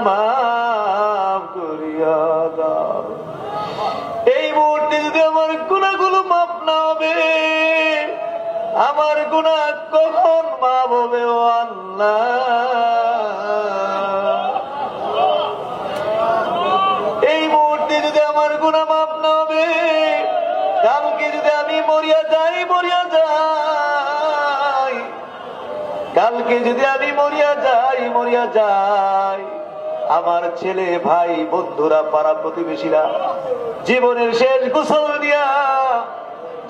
মাফ করিয়া দাও। এই মুহূর্তে যদি আমার গুনাহগুলো মাফ না হবে, আমার গুনাহ কখন মাফ হবে ও আল্লাহ? এই মুহূর্তে যদি আমার গুনাহ মাফ না হবে, কালকে যদি আমি মরিয়া যাই, কালকে যদি আমি মরিয়া যাই, আমার ছেলে ভাই বন্ধুরা পাড়া প্রতিবেশীরা জীবনের শেষ গোসল দিয়া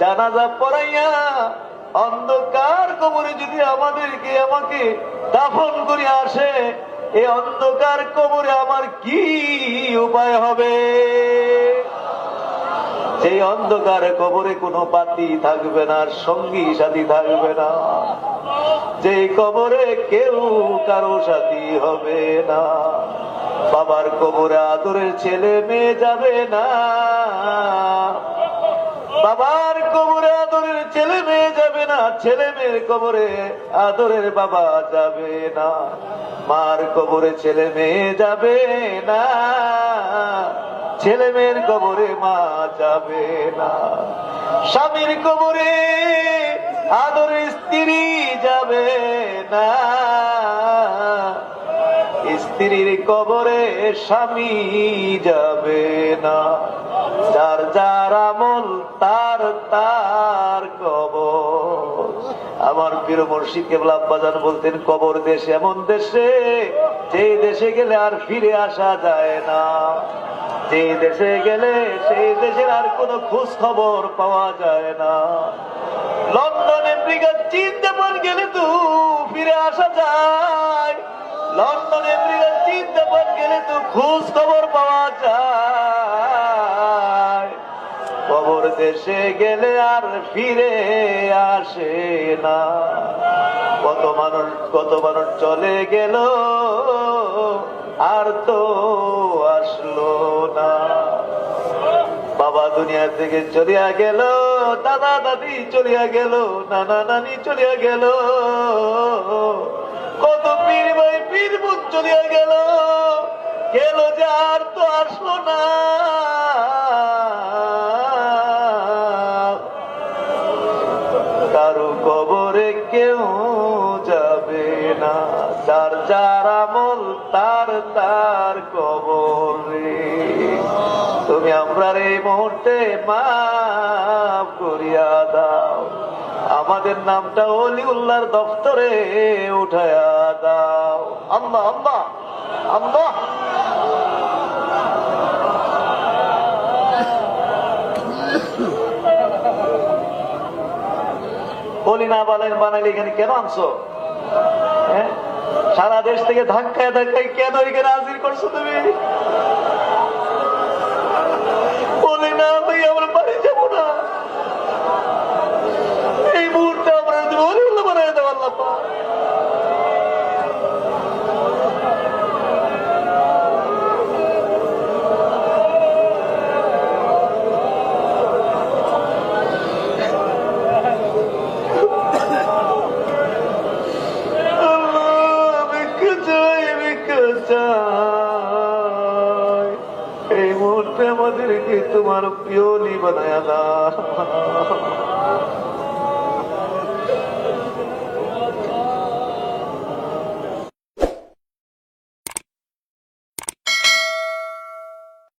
জানাজা পড়াইয়া অন্ধকার কবরে যদি আমাকে দাফন করে আসে, এই অন্ধকার কবরে আমার কি উপায় হবে? সেই অন্ধকার কবরে কোনো পাতি থাকবে না, সঙ্গী সাথী থাকবে না, যে কবরে কেউ কারো সাথী হবে না। বাবার কবরে আদরের ছেলে মেয়ে যাবে না, বাবার কবরে আদরের ছেলে মেয়ে যাবে না, ছেলে মেয়ের কবরে আদরের বাবা যাবে না, মার কবরে ছেলে মেয়ে যাবে না, ছেলে মেয়ের কবরে মা যাবে না, স্বামীর কবরে আদরের স্ত্রী যাবে না, স্ত্রীর কবরে স্বামী যাবে না। যার যার আমল তার তার কবর। আমার প্রিয় মুর্শিদ কেবলা আব্বাজান বলতেন, কবর দেশ এমন দেশে, যে দেশে গেলে আর ফিরে আসা যায় না, যে দেশে গেলে সেই দেশের আর কোনো খোঁজ খবর পাওয়া যায় না। লন্ডন, আমেরিকা, চীন, জাপান গেলে তো ফিরে আসা যায়, লন্ডন, আমেরিকা, চীন, জাপান গেলে তো খোঁজ খবর পাওয়া যায়, কবর দেশে গেলে আর ফিরে আসে না। কত মানুষ চলে গেল আর তো আসলো না। বাবা দুনিয়া থেকে চলিয়া গেল, দাদা দাদি চলিয়া গেল, নানা নানি চলিয়া গেল, কত পীর ভাই পীর বোন চলিয়া গেল, গেল যে আর তো আসলো না। কারো কবরে কেউ যাবে না, যার যার আমল তার তার কবরে। তুমি আমরার এই মুহূর্তে মাফ করিয়া দাও, আমাদের নামটা ওলিউল্লাহর দফতরে উঠায়া দাও। আল্লাহ আল্লাহ আল্লাহ। বলি না বানাইলে এখানে কেন আনছো? হ্যাঁ, সারা দেশ থেকে ধাক্কায় ধাক্কায় কেন এখানে হাজির করছো তুমি? বলি না ভাই আমরা বাড়ি যাবো না, এই মুহূর্তে আমরা ওলিউল্লাহ বানাই দেব। আল্লাহ এই মুহূর্তে আমাদেরকে তোমার পিওলি বানায়া দাও।